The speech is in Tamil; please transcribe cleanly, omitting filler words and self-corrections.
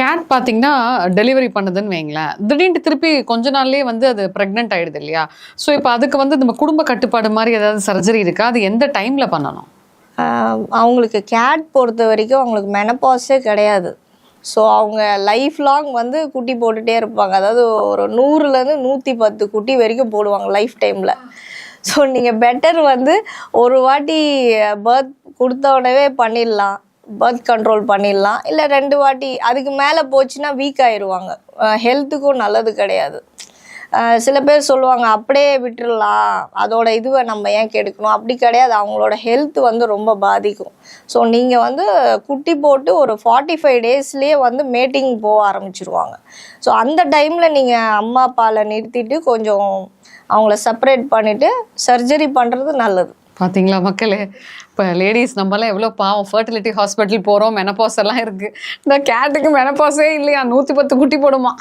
கேட் பார்த்தீங்கன்னா டெலிவரி பண்ணுதுன்னு வைங்களேன், திடீர்னு திருப்பி கொஞ்ச நாள்லயே வந்து அது ப்ரெக்னென்ட் ஆயிடுது இல்லையா? ஸோ இப்போ அதுக்கு வந்து நம்ம குடும்ப கட்டுப்பாடு மாதிரி ஏதாவது சர்ஜரி இருக்கா? அது எந்த டைம்ல பண்ணணும்? அவங்களுக்கு கேட் பொறுத்த வரைக்கும் அவங்களுக்கு மெனப்பாஸே கிடையாது. ஸோ அவங்க லைஃப் லாங் வந்து குட்டி போட்டுகிட்டே இருப்பாங்க. அதாவது ஒரு 100லேருந்து 110 குட்டி வரைக்கும் போடுவாங்க லைஃப் டைமில். ஸோ நீங்கள் பெட்டர் வந்து ஒரு வாட்டி பர்த் கொடுத்த உடனே பண்ணிடலாம், பர்த் கண்ட்ரோல் பண்ணிடலாம். இல்லை 2 வாட்டி அதுக்கு மேலே போச்சுன்னா வீக் ஆயிடுவாங்க, ஹெல்த்துக்கும் நல்லது கிடையாது. சில பேர் சொல்லுவாங்க அப்படியே விட்டுடலாம், அதோட இதுவை நம்ம ஏன் கெடுக்கணும். அப்படி கிடையாது, அவங்களோட ஹெல்த் வந்து ரொம்ப பாதிக்கும். ஸோ நீங்கள் வந்து குட்டி போட்டு ஒரு 45 டேஸ்லேயே வந்து மேட்டிங் போக ஆரம்பிச்சிருவாங்க. ஸோ அந்த டைமில் நீங்கள் அம்மா அப்பாவில் நிறுத்திட்டு கொஞ்சம் அவங்கள செப்பரேட் பண்ணிவிட்டு சர்ஜரி பண்ணுறது நல்லது. பார்த்தீங்களா மக்களே, இப்போ லேடிஸ் நம்மளாம் எவ்வளோ பாவம், ஃபர்டிலிட்டி ஹாஸ்பிட்டல் போகிறோம், மெனப்பாஸ் எல்லாம் இருக்குது. இந்த கேட்டுக்கு மெனப்பாஸே இல்லையா, 110 குட்டி போடுமா?